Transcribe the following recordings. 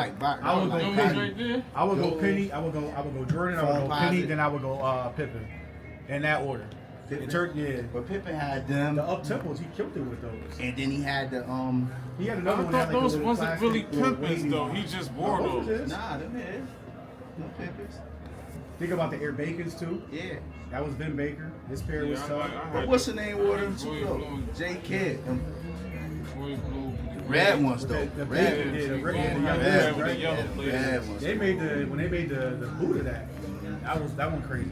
like I would go Penny. I would go Penny. I would go Jordan. I would go Penny. Then I would go Pippen. In that order. Yeah. But Pippen had them. The up tempos, he killed it with those. And then he had the He had another one. I thought those wasn't plastic, really Pippins though. He just wore those. Nah, them is. No Pippins. Think about the Air Bacons too. Yeah. That was Vin Baker. His pair was tough. But what's the name wore them too though? J Kidd. Red ones though. The red ones. They made when they made the boot of that. That one crazy.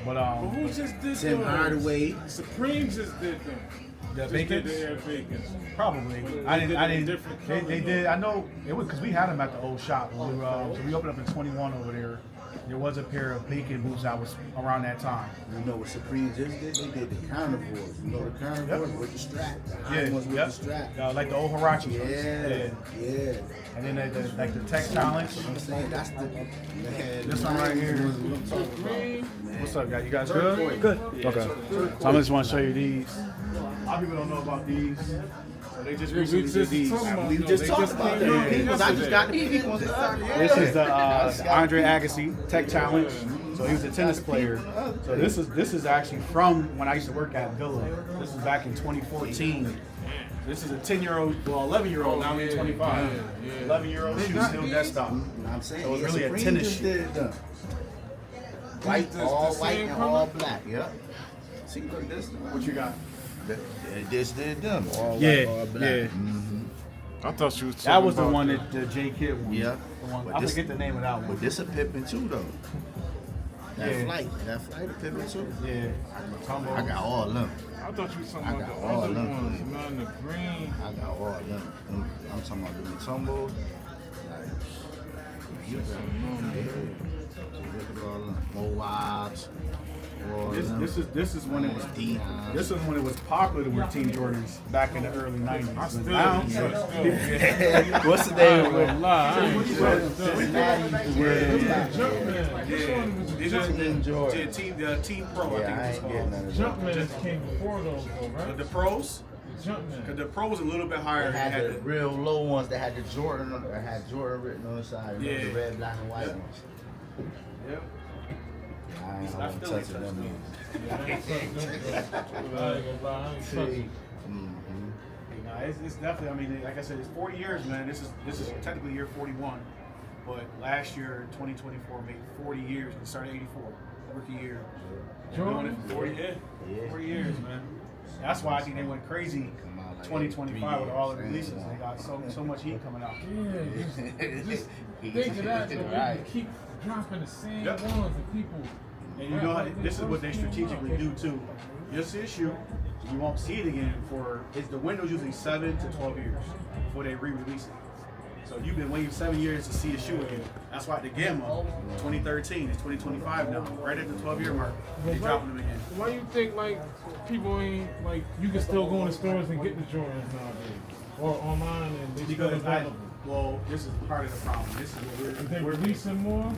But who just did Tim Hardaway. Supreme just did them. The Bacons? The Air Bacons. Probably. I didn't. They did. I know it was because we had them at the old shop. When so we opened up in 21 over there. There was a pair of Bacon boots that was around that time. You know what Supreme just did? They did the carnivores. You know the carnivores with the strap. With the strap. Like the old Huaraches. Yeah. And then like the Tech Talents. I'm saying that's the this one right here. What's up, guys? You guys good? Good. Okay. So I just want to show you these. A lot of people don't know about these. So they just recently did these. We just talked about them. I just got the pink ones. This is the Andre Agassi Tech Challenge. So he was a tennis player. So this is actually from when I used to work at Villa. This is back in 2014. This is a 10-year-old, well, 11-year-old. Now he's 25. 11-year-old shoe still desktop. I'm saying so it's really a tennis shoe. White, all white and all black. Yep. See, look this. What you got? This did them. All white, all black. Yeah. I thought she was. That was the one that the J Kidd one. Yeah. I forget the name of that one. But this a Pippen too though. That flight a Pippen too. Yeah. I got all of them. I thought you were talking about the other ones, man. The green. I got all of them. I'm talking about the Mutombos. Moabs. This is when it was This is when it was popular to wear Team Jordans back in the early 90s. What's the name? The Team Pro, I think it was called. Jumpman came before those, right? The pros? Because the Pro was a little bit higher. They had the real low ones that had the Jordan written on the side. Yeah. The red, black, and white ones. Yep. I ain't touching them. It's definitely. I mean, like I said, it's 40 years, man. This is technically year 41, but last year, 2024, made 40 years. We started 84, rookie year. Doing it for 40 years, man. That's why I think they went crazy. 2025 with all the releases, they got so much heat coming out. Yeah, just think of that. You keep dropping the same ones and people. And you know, this is what they strategically do too. You'll see a shoe, you won't see it again the window's usually 7 to 12 years before they re-release it. So you've been waiting 7 years to see the shoe again. That's why the Gamma, 2013, it's 2025 now, right at the 12-year mark. They dropping them again. Why you think like people ain't like you can still go in the stores and get the Jordans nowadays or online and they still available? Well, this is part of the problem. This is what we're releasing more.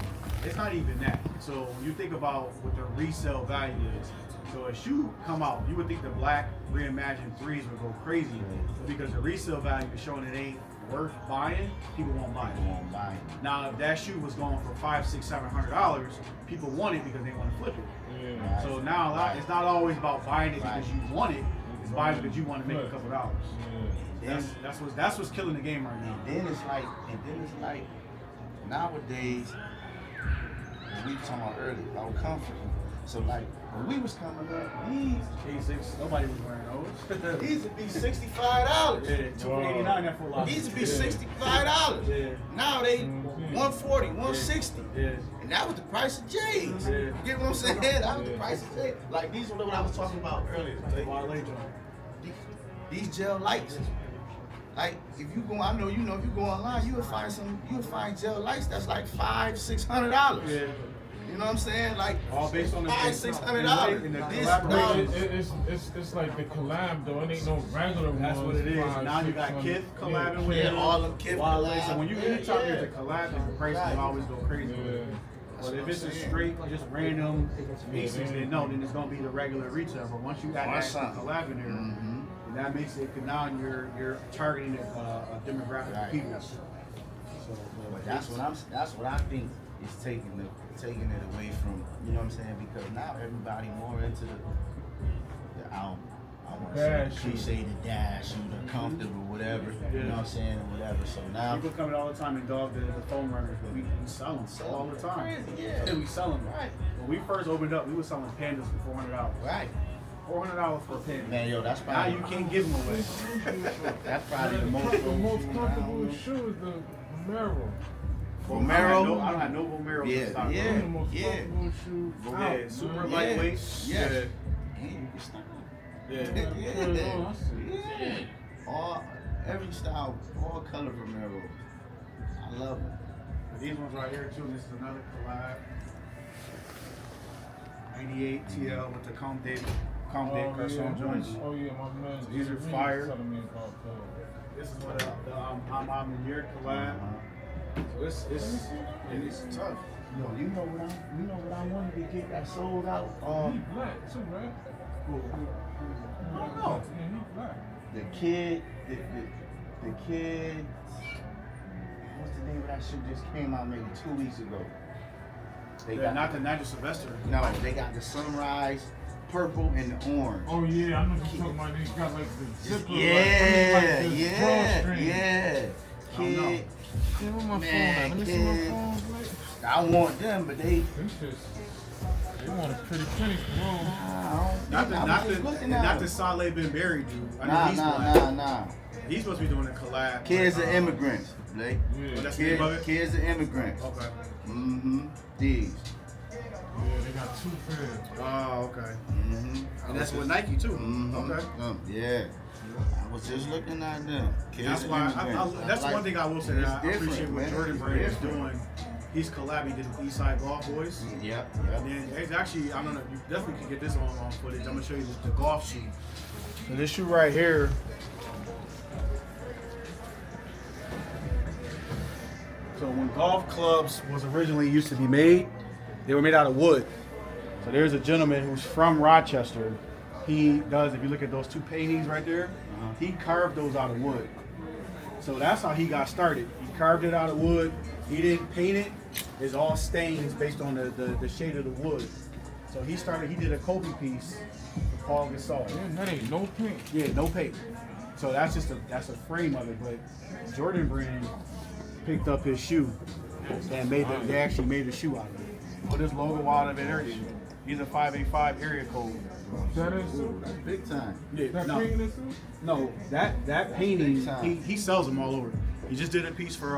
It's not even that. So when you think about what the resale value is, so a shoe come out, you would think the black reimagined threes would go crazy, but because the resale value is showing it ain't worth buying, people won't buy it. Now, if that shoe was going for $500, $600, $700, people want it because they want to flip it. Yeah. So now it's not always about buying it because you want it. It's buying it because you want to make a couple dollars. Yeah. That's what's killing the game right now. And then it's like nowadays. We were talking about earlier about comfort. So like when we was coming up, these nobody was wearing those. These would be $65. Yeah, $289 at Foot Locker. These would be $65. Yeah. Now they $140, $160. Yeah. And that was the price of J's. Yeah. You get what I'm saying? That was the price of J's. Like these were what I was talking about earlier. These gel lights. Like if you go, I know you know if you go online, you'll find gel lights that's like $500, $600. Yeah. You know what I'm saying? Like all based on the $500, $600. It's like the collab though. It ain't no regular one. That's what it is. Now you got Kith collabing with it. All them Kith collabs. So when you anytime there's a collab, the price will always go crazy. But if it's a straight, just random pieces, then it's gonna be the regular retail. But once you add that collab in there. That makes it, now you're targeting a demographic of people. So But that's what I think is taking it away from, you know what I'm saying? Because now everybody more into the I want to say the cliche, the dash, the comfortable, whatever. You know what I'm saying? Whatever. So now people coming all the time and dog the foam runners, but we sell them all the time. Crazy, yeah. And we sell them. Right. When we first opened up, we were selling pandas for $400. Right. $400 for a panda. Man, yo, that's Now probably you can't give them away. that's probably the most comfortable shoe is the Vomero. Vomero? I don't have no Vomero in stock. One of the most Yeah. comfortable shoes out. Yeah, super Yeah. lightweight. Yeah. Yeah. And you can style. Yeah. Yeah. All every style, all color Vomero. I love them. These ones right here too. This is another collab. 98 TL with the Comte Garçon joints. Oh yeah, my man. These are Jimmy fire. telling me about that. This is what I'm in your collab. So it's tough. Yo, you know what I wanted to get that sold out? He black too, right? I don't know. Yeah, he black. The kid, what's the name of that shoe just came out maybe 2 weeks ago? They Yeah, not the Nigel Sylvester. No, they got the sunrise purple and the orange. Oh yeah, I know what you're talking about. They got like the zipper. Yeah, like yeah, drawstring. yeah. Kid, Yeah, where my Man, phone at? Let me see my kid. phone, Blake. I want them, but they. They want a pretty penny for those. Not the Saleh Ben Berry dude. I know he's black. Nah. He's supposed to be doing a collab. Kids with, are immigrants, Blake. Yeah. Oh, that's the name of it? Kids are immigrants. Okay. Mm-hmm. These. Yeah, they got 2 pairs. Oh, okay. Mm-hmm. And that's with Nike too. Mm-hmm. Okay. Yeah. I was just looking at them. Kids That's are why. immigrants. That's Like, one thing I will say that I it's appreciate different, what man. Jordan It's Brand is different. doing. He's collabing with the Eastside Golf Boys. Yep. And then it's actually, I don't know, you definitely can get this on footage. I'm gonna show you the golf shoe. So this shoe right here. So when golf clubs was originally used to be made, they were made out of wood. So there's a gentleman who's from Rochester. He does, if you look at those 2 paintings right there, he carved those out of wood. So that's how he got started. He carved it out of wood. He didn't paint it. It's all stains based on the shade of the wood. So he did a Kobe piece for Paul Gasol. Yeah, that ain't no paint. Yeah, no paint. So that's a frame of it. But Jordan Brand picked up his shoe and they actually made a shoe out of it. Put his logo out of it, everything. He's a 585 area code. That is so. Big time. Yeah, That no. painting is so. No, that painting, Big time. he sells them all over. He just did a piece for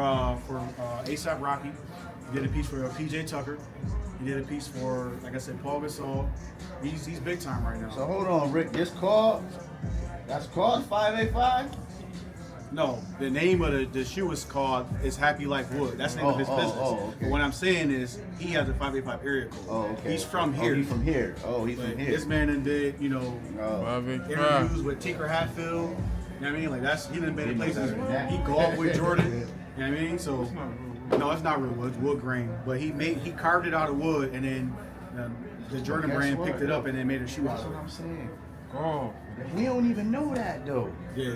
ASAP Rocky. He did a piece for PJ Tucker. He did a piece for, like I said, Paul Gasol. He's big time right now. So hold on, Rick. That's called 585. No, the name of the shoe is Happy Life Wood. That's the name of his business. okay. But what I'm saying is he has a 585 area code. Oh, okay. He's from Oh, here. he's from here. Oh, he's But from here. this man done did, Oh. interviews with Tinker Hatfield. You know what I mean? Like he done been in places. He golfed with Jordan. You know what I mean? So It's not real. no, it's not real wood. It's wood grain. But he carved it out of wood, and then the Jordan Guess brand what? picked it up and then made a shoe out That's of what it. I'm saying. Oh. We don't even know that though. Yeah,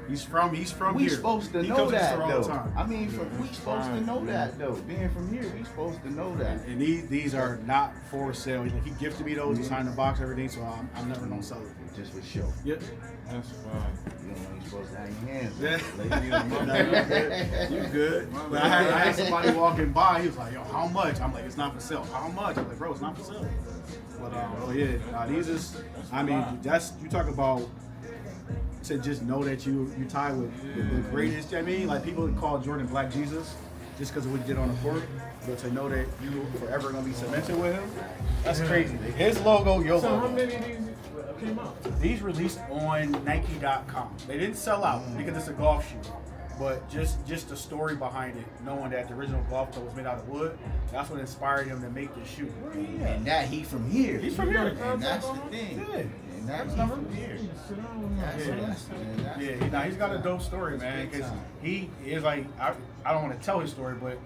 he's from We here. supposed to He know comes to the that store all the though. time. I mean, we supposed to know that though. Being from here, we supposed to know that. And these are not for sale. He gifted me those. He signed the box, everything. So I'm never gonna sell it. Just for show. Yep. That's fine. You know when you're supposed to have your hands. Yeah. You good? But I had somebody walking by. He was like, "Yo, how much?" I'm like, "It's not for sale." How much? I'm like, "Bro, it's not for sale." But yeah, these is. I mean, that's you talk about to just know that you tie with the greatest. You know what I mean, like people call Jordan Black Jesus just because of what he did on the court, but to know that you forever gonna be cemented with him, that's crazy. His logo, your So how logo. many of these came out? These released on Nike.com. They didn't sell out because it's a golf shoe. But just the story behind it, knowing that the original golf club was made out of wood, that's what inspired him to make this shoe. And that he from here. He's from here. And that's the thing. Yeah. And that he from here. Sit down. Yeah, he's got a dope story, man. Because he is like, I don't want to tell his story, but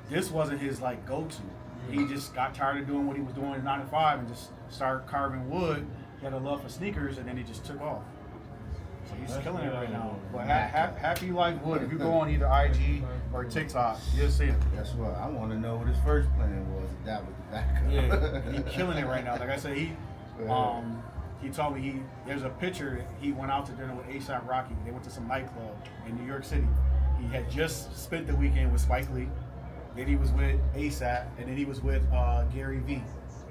this wasn't his like go-to. He just got tired of doing what he was doing in 9 to 5 and just started carving wood. He had a love for sneakers, and then he just took off. So he's That's killing it what right I now. want. But happy like Wood, if you go on either IG or TikTok, you'll see him. That's what I want to know what his first plan was. If that was the backup. Yeah, he's killing it right now. Like I said, he told me there's a picture. He went out to dinner with A$AP Rocky. They went to some nightclub in New York City. He had just spent the weekend with Spike Lee. Then he was with A$AP, and then he was with Gary Vee.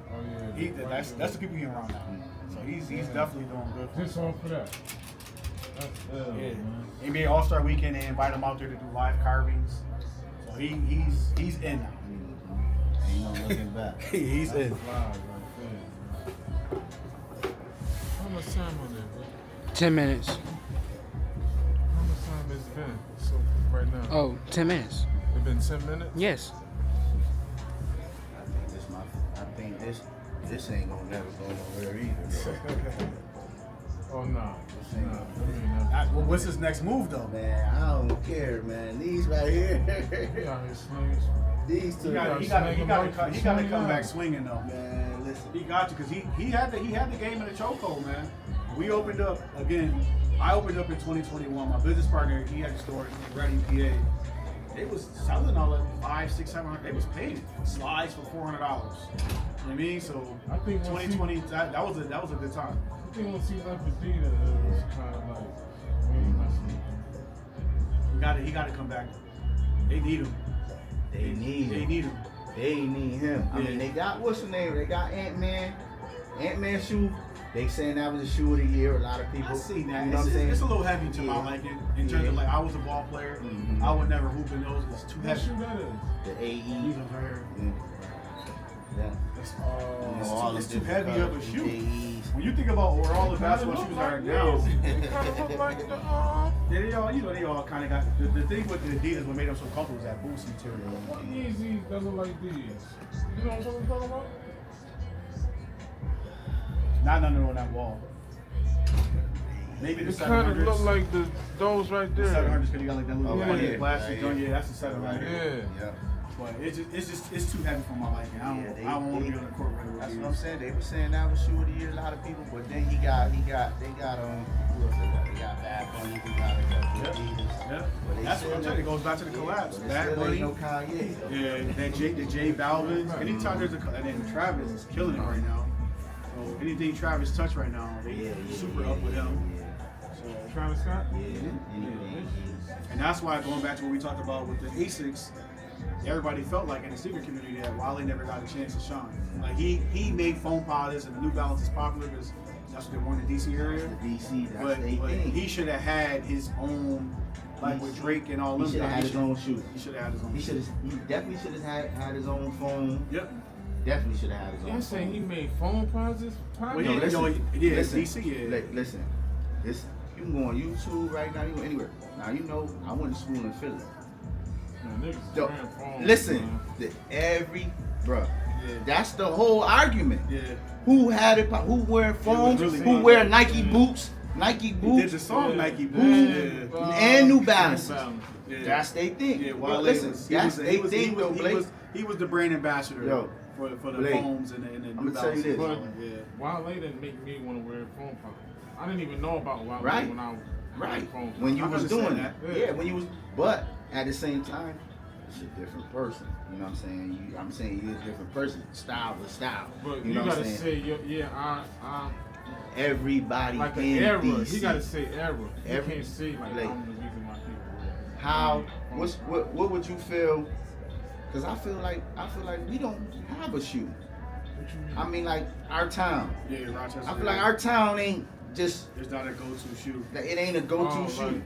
Oh, yeah. That's the people he around now. So he's definitely doing good. For Just off for that. That's yeah. man. NBA All-Star Weekend, they invite him out there to do live carvings. So he's in now. Ain't no looking back. He's in. Live right there. How much time on there, bro? 10 minutes. How much time has it been? So right now. Oh, 10 minutes. It's been 10 minutes? Yes. I think this ain't gonna never go nowhere either. Oh, no. Nah. Well, what's his next move though? Man, I don't care, man. These right here. He out here slinging. These two. He got to come back swinging though. Man, listen. He got to because he had the game in the chokehold, man. We opened up again. I opened up in 2021. My business partner, he had a store in Reading, PA. They was selling all that $500, $600, $700. They was paying slides for $400. You know what I mean? So I think 2020, that was a good time. I think once he left Adidas, it was kind of like, we ain't messing with him. He got to come back. They need him. They need him. him. They need him. I Yeah. mean, they got what's the name? They got Ant-Man. Ant-Man shoe. They saying that was the shoe of the year. A lot of people. I see that. You know what I'm saying? It's a little heavy to my Yeah. liking. In terms of like, I was a ball player. Mhm. I would never hoop in those. It's too What heavy. shoe that is? The AE. These are very. Yeah. Oh, It's too heavy of a shoe. AEs. When you think about where all the basketball shoes are now, It kind of look like the, they all kind of got the thing with the Adidas. What made them so comfortable is that boost material. what Yeezys that look like these? You know what I'm talking about? Not none on that wall. Maybe the It kind of 700s. look like those right The there. 700s because you got like that little Yeah. funny plastic Right joint. here. Yeah, that's the 700. Yeah. Yeah. But it's too heavy for my liking. I don't want to be on the court with it. That's what I'm saying. They were saying that was shoe of the year. A lot of people, but then they got who else they got? They got Bad Bunny. They got Adidas. Yeah, But they that's what I'm still saying. It goes back to the collabs. But it Bad still Bunny. ain't no Kanye. Yeah, the J Balvin. Anytime there's and then Travis is killing it right now. So anything Travis touch right now, they super up with him. So, Travis Scott? and that's why going back to what we talked about with the ASICs, everybody felt like in the sneaker community that Wale never got a chance to shine. Like he made foam polish and the New Balance is popular because that's what they want in the DC area. The DC, that's But their thing. he should have had his own, like with Drake and all He them should have had guys. his own shoe. He should have had his own. He definitely should have had his own phone. Yep. Definitely should have had his own You're saying he phone. made phone posits? Well, No, yeah, listen, yeah, listen, DC, yeah. Listen, this you can go on YouTube right now. You can go anywhere. Now you know I went to school in Philly. Man, niggas Yo, wearing phones, listen, man. bruh. Yeah. That's the whole argument. Yeah. Who had it? Who wear phones? really Who fun. wear Nike boots? Nike He did boots the song Yeah. Nike Yeah. Boots. and New Balances. Yeah. That's their thing. Yeah, Bro, Wale listen, was, that's their thing, though, Blake. he was the brand ambassador Yo, for the Blake, phones and the New I'ma tell you Balances. this. Yeah. Wale didn't make me want to wear a phone pop. I didn't even know about Wale Right. when I was Right. phone pop. When you I was understand doing that. that. Yeah, when you was. But at the same time, it's a different person. You know what I'm saying? I'm saying you're a different person. Style is style. But you you know what gotta I'm saying? say, I Everybody like the in era. DC. He gotta say era. He Every- can't say like Blake. I'm the reason why people wear it. How? What would you feel? Because I feel like we don't have a shoe. What you mean? I mean, like our town. Yeah, Rochester. I feel like our town ain't just. It's not a go-to shoe. It ain't a go-to Oh, shoe. right.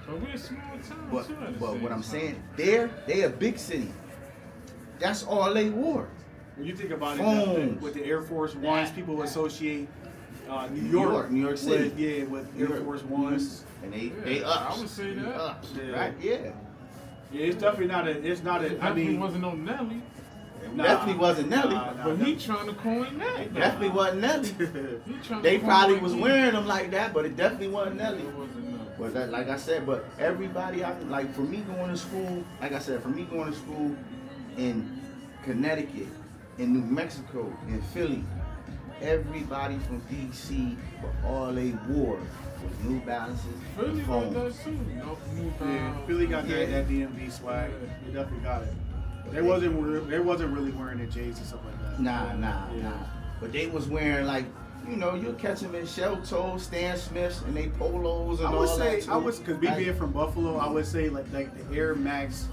But we're a small town But too. At the but same what I'm time. saying, they a big city. That's all they wore. When you think about Phones. it, with the Air Force Ones, people associate New New York City. with Air Force Ones. And they Yeah, ups. I would say They that. ups, Yeah. right? Yeah. Yeah, it's definitely not a. It's not It a. I definitely mean, wasn't no Nelly. nah, Definitely wasn't Nelly. But he trying to coin that. Definitely wasn't Nelly. He trying They to coin probably like was he- wearing them like that, but it definitely wasn't Nelly. It wasn't Nelly. But that, like I said, but everybody, like for me going to school, like I said, for me going to school in Connecticut, in New Mexico, in Philly, everybody from DC, for all they wore was New Balances, Philly got foams. that too. No, New Yeah, Balance. Philly got Yeah. that DMV swag. Yeah. They definitely got it. They wasn't really wearing the J's and stuff like that. Nah. Yeah. But they was wearing like, you know, you'll catch them in shell toes, Stan Smiths, and they polos and I all would that say, too. because me Like, being from Buffalo, I would say like the Air Max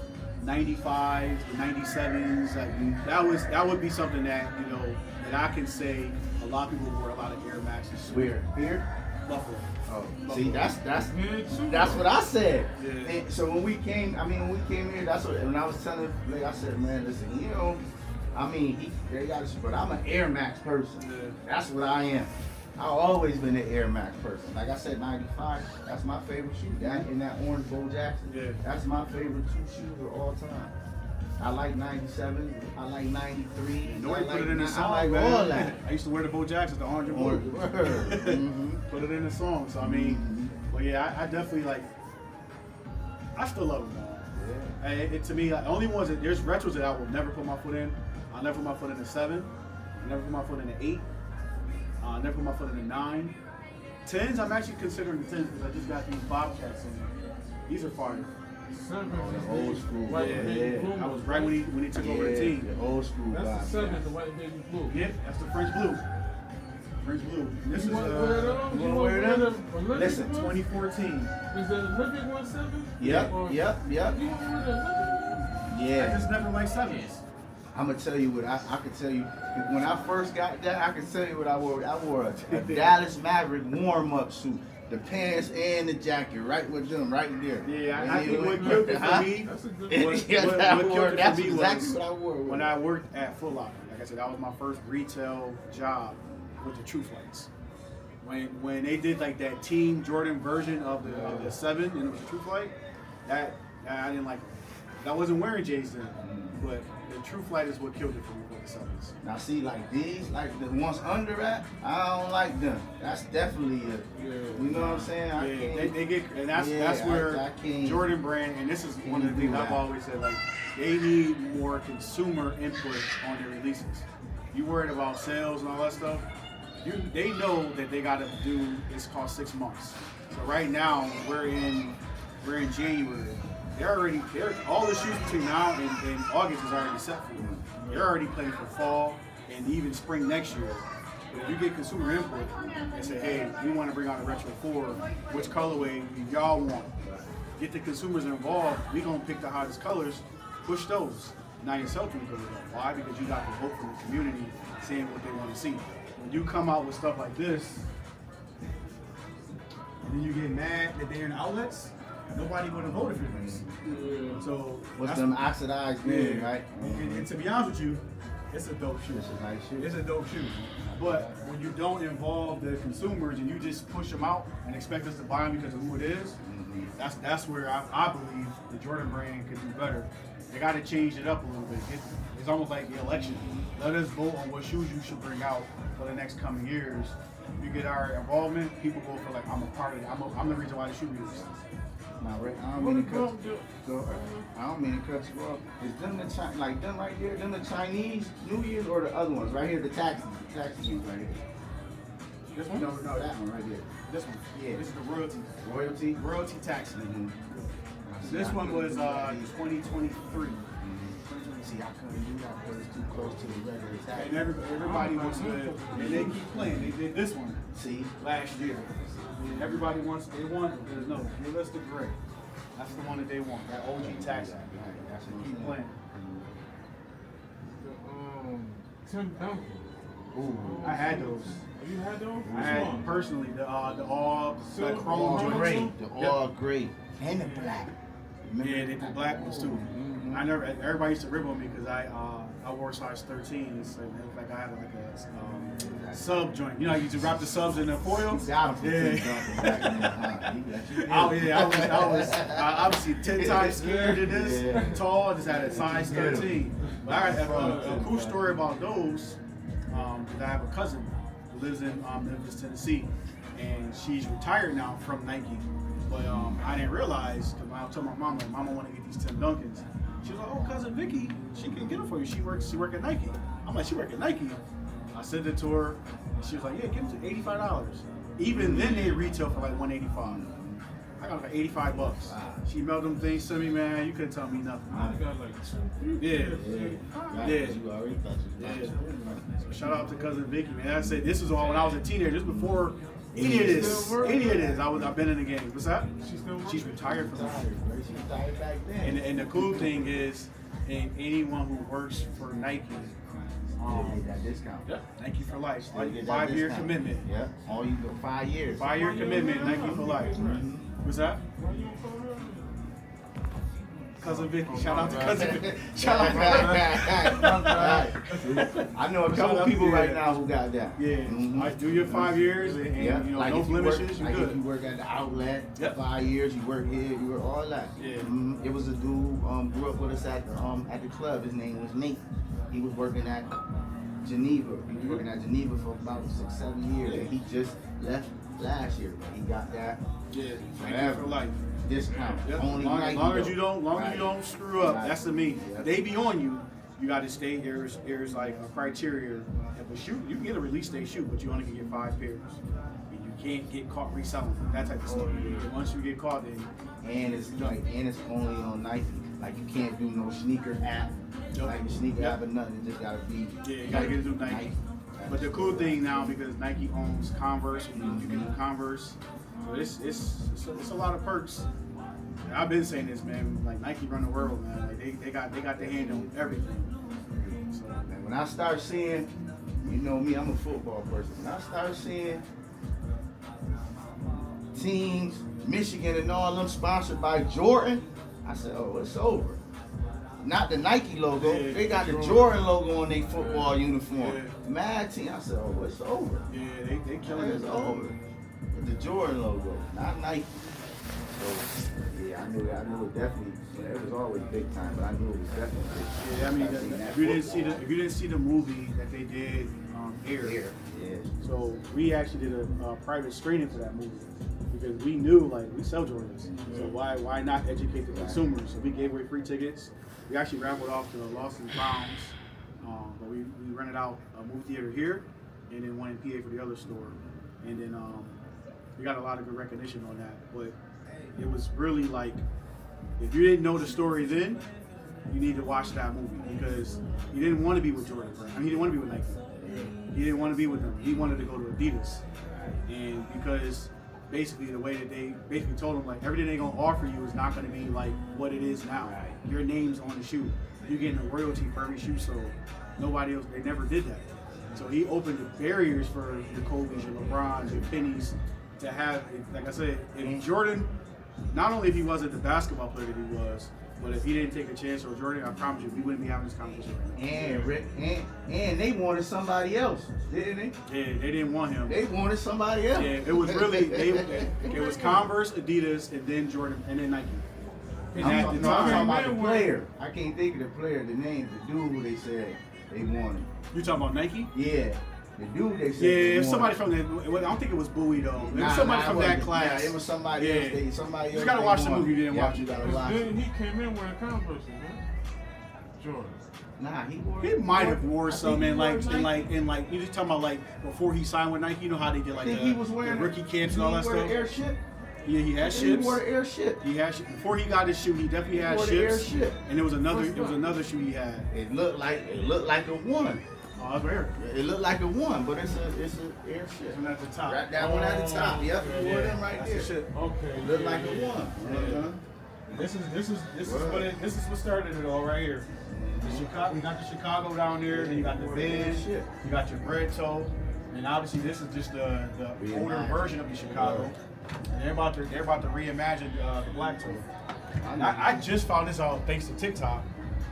95s, the 97s, like that would be something that, you know, that I can say a lot of people wore a lot of Air Maxes. where? Here? Buffalo. Oh, see, that's Yeah, too. that's what I said. Yeah. And so when we came here, that's what. When I was telling Blake, I said, man, listen, you know, I mean, they got this, but I'm an Air Max person. Yeah. That's what I am. I've always been an Air Max person. Like I said, 95. That's my favorite shoe. That and that orange Bo Jackson. Yeah. That's my favorite 2 shoes of all time. I like 97. I like 93. Nobody put it in the I song, like man. all that. I used to wear the Bo Jacksons, the orange and blue. Mhm. Put it in the song. So I mean, but yeah, I definitely like. I still love them all. Yeah. It to me, like, the only ones that there's retros that I will never put my foot in. I'll never put my foot in the 7. I'll never put my foot in the 8. I'll never put my foot in the 9. 10s, I'm actually considering the 10s because I just got these Bobcats in. These are fire. Seven. The old school. White Yeah, baby yeah. blue. I was right when he took over the team. The old school That's the vibe. 7, the white baby blue. Yep, that's the French blue. French blue. And this is You want to wear them? you You wanna want wear to wear them? the Olympic Listen, one? 2014. Is the Olympic one 7? Yep, Or- yep. You want to wear the Olympic one? I Yeah. just never liked 7s. I'm gonna tell you what I could tell you. When I first got that, I could tell you what I wore. I wore a Dallas Maverick warm-up suit, the pants and the jacket, right with them, right there. Yeah, I think what killed it for me That's a good Yeah, one. what I killed wore- it that's for me exactly was what I wore. when I worked at Foot Locker. Like I said, that was my first retail job with the True Flights. When they did like that Team Jordan version of the 7 and it was a True Flight, that I didn't like it. I wasn't wearing J's then, but the True Flight is what killed it for me with the 7s. Now see, like these, like the ones under that, I don't like them. That's definitely it. Yeah. You know what I'm saying? I Yeah, can't. they get, and that's Yeah, where I can't- Jordan brand, and this is one of the do things I've that. always said, like they need more consumer input on their releases. You worried about sales and all that stuff? They know that they got to do. It's called 6 months. So right now we're in January. They're all the shoots between now and August is already set for them. They're already planning for fall and even spring next year. But if you get consumer input and say, hey, we want to bring out a Retro 4, which colorway do y'all want? Get the consumers involved. We gonna pick the hottest colors, push those. Now your sell-through goes up. Why? Because you got the vote from the community saying what they want to see. When you come out with stuff like this, and then you get mad that they're in outlets, nobody would have voted for this. So What's that's- them oxidized men, yeah. right? And to be honest with you, it's a dope shoe. It's a nice shoe. It's a dope shoe. But when you don't involve the consumers and you just push them out and expect us to buy them because of who it is, that's where I believe the Jordan brand could do better. They got to change it up a little bit. It's almost like the election. Let us vote on what shoes you should bring out for the next coming years. If you get our involvement, people go for like, I'm a part of it. I'm the reason why the shoe releases. Now, Rick, I don't mean to cut. I don't mean to cut you off. Is them the like them right there? Them the Chinese New Year's or the other ones right here? The taxi ones right here. This one? No, that one right here. This one. Yeah. This is the Royalty. royalty tax. Mm-hmm. This one was 2023. See, I couldn't do that because it's too close to the regular tax. And everybody wants to, and they keep playing. They did this one See, last year. And everybody wants, they want, there's no realistic gray. That's the one that they want, that OG tax. that's They what keep I'm playing. Tim Duncan. Ooh. I had those. You had those? I had personally the all Silver, the chrome All Chrome gray, joints. the Yep. all gray, and the black. Remember Yeah, they did black ones too. Mhm. I never. Everybody used to rib on me because I wore size 13. It's like I had like a sub joint. You know, you just wrap the subs in the foil. You got him from Tim Yeah. Duncan back then, huh? He got you Oh good. yeah, I was obviously 10 times skinnier than this, Yeah. tall. I just had a size 13. But I got a cool story about those. Because I have a cousin who lives in Memphis, Tennessee, and she's retired now from Nike. But I didn't realize because I told my mom, like, Mama want to get these Tim Duncans. She was like, oh, cousin Vicky, she can get them for you. She work at Nike. I'm like, she work at Nike. I sent it to her, and she was like, yeah, give them to $85. Even then, they retail for like $185. I got like $85. Wow. She mailed them things to me, man. You couldn't tell me nothing. I got like 2. Yeah. Yeah. You already thought you Yeah. So shout out to cousin Vicky, man. I said this was all when I was a teenager, just before any of this. I've been in the game. What's that? She still working? She's retired from that. She retired back then. And the cool thing is, anyone who works for Nike, get that discount. Nike for life. Still get that 5-year discount. commitment. Yeah. All you go 5 years. 5-year commitment, Nike for life. What's that? Why you don't follow her? Cousin Vicky. Shout out to cousin Vicky. Shout out to I know a couple people right now who got that. Yeah. Mhm. Do your 5 years and you know, like no if you work, blemishes, you like good. if you work at the outlet, Yep. 5 years, you work here, you work all that. Yeah. Mhm. It was a dude grew up with us at the club. His name was Nate. He was working at Geneva. He was working at Geneva for about 6-7 years, and he just left last year. But he got that Yeah. Nike forever for life. discount. Yep. Only long Nike, as though. you don't, Right. you don't screw up. Right. That's the mean. Yep. They be on you. You got to stay. There's like a criteria. If a shoe, you can get a release day shoe, but you only can get 5 pairs. And you can't get caught reselling that type of stuff. And once you get caught, then And it's only on Nike. Like you can't do no sneaker app, Yep. like a sneaker Yep. app or nothing. It just gotta be. yeah, you gotta get it through Nike. But the cool thing now, because Nike owns Converse, you can do Converse. So it's a lot of perks. And I've been saying this, man. Like Nike run the world, man. Like they got the hand on everything. So, And when I start seeing, you know me, I'm a football person. When I start seeing teams, Michigan and all them sponsored by Jordan, I said, oh, it's over. Not the Nike logo. Yeah, They got the Jordan. Jordan logo on their football uniform. Yeah. Mad team. I said, oh, it's over. yeah, they killing It's it. over. With the Jordan logo, not Nike. So, yeah, I knew it definitely. It was always big time, but I knew it was definitely big time. Yeah, I mean, seen that if you didn't see football. the movie that they did, Air. Here, yeah. So we actually did a private screening for that movie because we knew like we sell Jordans, so why not educate the consumers? So we gave away free tickets. We actually raffled off the Lost and Founds, but we rented out a movie theater here, and then one in PA for the other store, and then we got a lot of good recognition on that. But it was really like, if you didn't know the story then, you need to watch that movie because he didn't want to be with Jordan. I mean, he didn't want to be with Nike. He didn't want to be with them. He wanted to go to Adidas. And because basically the way that they basically told him, like, everything they're going to offer you is not going to be like what it is now. Your name's on the shoe. You're getting a royalty for every shoe sold. Nobody else, they never did that. So he opened the barriers for the Kobe's, your LeBrons, your Pennies to have, like I said, if Jordan, not only if he wasn't the basketball player that he was, but if he didn't take a chance on Jordan, I promise you, we wouldn't be having this conversation right now. And they wanted somebody else, didn't they? Yeah, they didn't want him. They wanted somebody else. Yeah, it was really it was Converse, Adidas, and then Jordan, and then Nike. And I'm at talking the time, about the player. I can't think of the player, the name, the dude who they said they wanted. you talking about Nike? Yeah, the dude they said Yeah, they it was somebody wanted. from the. I don't think it was Bowie though. It was Nah, somebody nah, from it that wasn't. class. Yeah, it was somebody Yeah. else. Somebody else. You gotta they watch the wanted. movie. You didn't Yeah, watch you it. gotta Because watch it. then he came in wearing Converse, man. Jordan. Nah, he wore. He might have wore I think some he in wore like you just talking about like before he signed with Nike. You know how they did I like think the, he was wearing the rookie camps and all that He wore stuff. the airship. Yeah, he had He ships. wore the airship. He had before he got his shoe. He definitely had wore the ships. airship. And there was another. What's It was that? another shoe he had. It looked like a one. Oh, that's rare. It looked like a one, but it's an airship. One at the top. Right, that one at the top. Yep, he wore them right That's there. the shit. Okay. It looked like a one. Yeah. This is what started it all right here. The Chicago, you got the Chicago down there, then you got the Biz, you got your bread toe, and obviously this is just the older version of the Chicago. And they're about to reimagine the black toe. And I just found this out thanks to TikTok.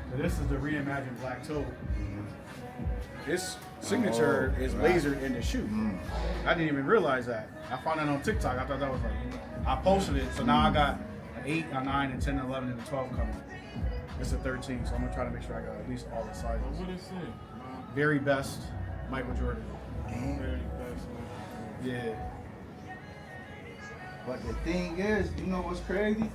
But this is the reimagined black toe. This signature is lasered in the shoe. I didn't even realize that. I found that on TikTok. I thought that was like, I posted it, so now I got an 8, a 9, and 10, and 11, and a 12 coming. It's a 13, so I'm gonna try to make sure I got at least all the sizes. What did it say? Very best, Michael Jordan. Very best. Yeah. But the thing is, you know what's crazy?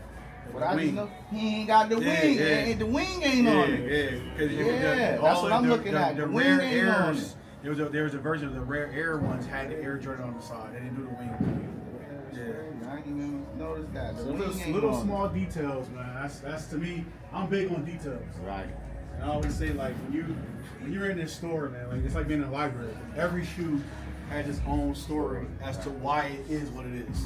What The I just wing. know, he ain't got the Yeah, wing. yeah. The wing ain't on it. Yeah, 'cause Yeah, that's what I'm looking at. The The wing rare ain't on airs, There was a version of the rare Air ones had the Air Jordan on the side. They didn't do the wing. Yeah, I didn't even notice that. The So wing ain't little on small details, man. That's to me. I'm big on details. it. Right. And I always say like when you're in this store, man, like it's like being in a library. Every shoe has its own story as to why it is what it is.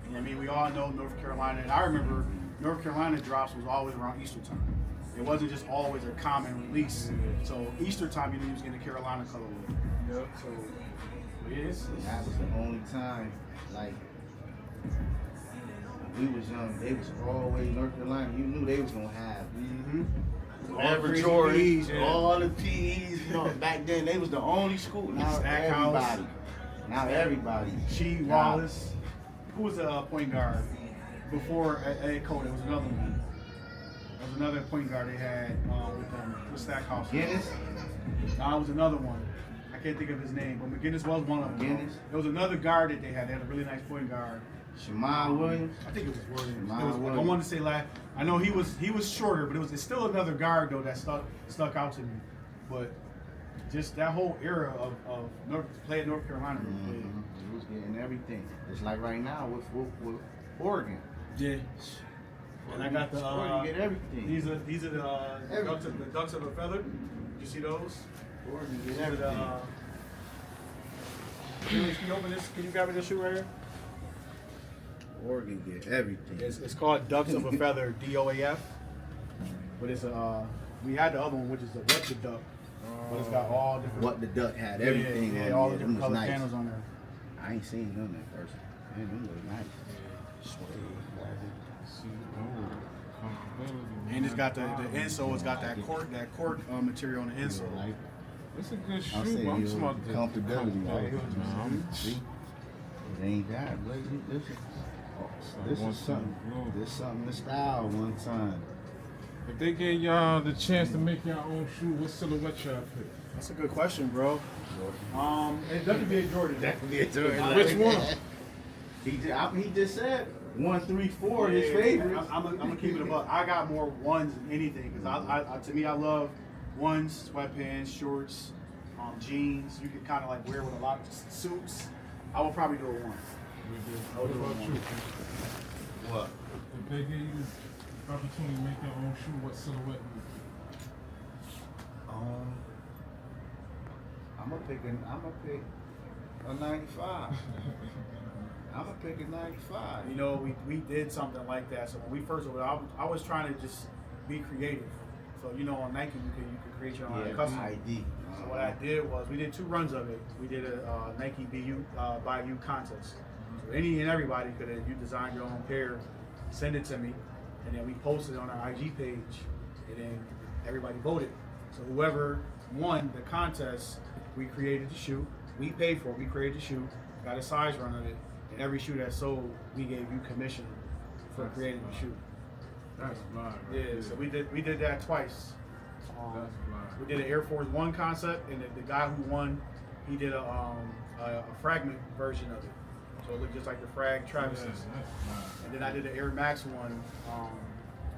And I mean, we all know North Carolina, and I remember North Carolina drops was always around Easter time. It wasn't just always a common release. So Easter time, you knew you was getting a Carolina colorway. Yep. So it's That was the only time, like, we was young. They was always North Carolina. You knew they was gonna have whatever crazy Jordans, PEs, yeah. all the PEs. You know, back then they was the only school. Now Stackhouse. everybody. Now everybody. She Wallace. Who was the point guard before Ed Cole? There was another one. There was another point guard they had with them. With Stackhouse. Guinness. No, it was another one. I can't think of his name, but McGinnis was one of them. McGinnis? There was another guard that they had. They had a really nice point guard. Shammai Williams. I think it was Williams. Shammai It was, I Williams. don't want to say last. I know he was shorter, but it's still another guard though that stuck out to me. But just that whole era of playing North Carolina. He was getting everything. It's like right now with Oregon. Yeah. And I got the Oregon get everything. these are the Everything. ducks of a feather. Did you see those? Oregon get These are everything. can you open this? Can you grab me this shoe right here? Oregon get everything. It's called Ducks of a Feather, DOAF. But it's we had the other one, which is the What the Duck. But it's got all different. What the duck had everything yeah, on all there. the Them different was color nice. panels on there. I ain't seen them in person. Man, them look nice. And it's got the insole. It's got that cork material on the insole. Like, It's a good shoe. I'll say I'm you smart to comfortability, right? Mhm. See? It ain't that. Look, this is something. This is something to style one time. If they gave y'all the chance to make your own shoe, what silhouette y'all pick? That's a good question, bro. It doesn't be a Jordan. Definitely a Jordan. Which one? He just said 1, 3, 4 his favorites. I'm gonna keep it above. I got more ones than anything because I to me I love ones, sweatpants, shorts, jeans. You can kind of like wear with a lot of suits. I will probably do a one. What about you? What? If they gave you the opportunity to make your own shoe, what silhouette would you I'm gonna pick a 95. I'm gonna pick a 95. You know, we did something like that. So when we first were, I was trying to just be creative. So you know, on Nike you can create your own custom. ID. So what I did was we did 2 runs of it. We did a Nike by you contest. So any and everybody could have you design your own pair, send it to me, and then we posted it on our IG page, and then everybody voted. So whoever won the contest, we created the shoe. We paid for it. We created the shoe, got a size run of it, and every shoe that sold, we gave you commission for creating the shoe. That's blind. Yeah, so we did that twice. That's blind. We did an Air Force One concept, and the guy who won, he did a fragment version of it. So it looked just like the Frag Travis's. That's blind. And then I did an Air Max one,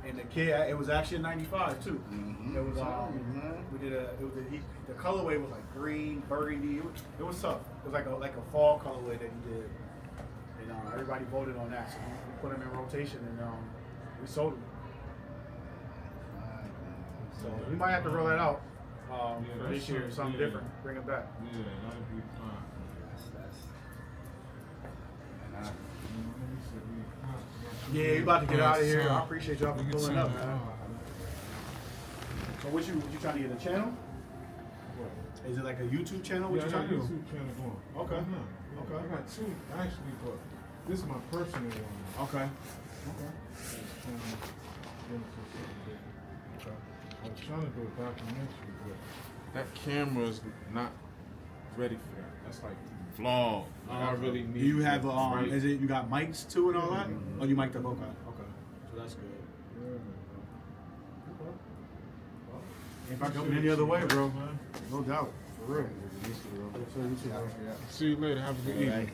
and the kid, it was actually a 95 too. Mhm. It was we did the colorway was like green, burgundy. It was tough. It was like a fall colorway that he did, and everybody voted on that. So we put them in rotation, and we sold them. So we might have to roll that out for this year, something different. Bring it back. Yeah, that'd be fine. Yeah, we about to get out of here. I appreciate y'all for We can pulling turn up, it man. on. So what you trying to get a channel? What? Is it like a YouTube channel? What Yeah, you I got trying to a do? YouTube channel going. Okay. Yeah. Okay. I got 2 actually, but this is my personal one. Okay. I was trying to do a documentary, but that camera is not ready for that. That's like vlog. I really need. Do you have right. is it you got mics too and all that? Oh, you mic'd up. Okay. Okay. So that's good. If I come any other way, bro, no doubt. For real. See you later. Have a good evening.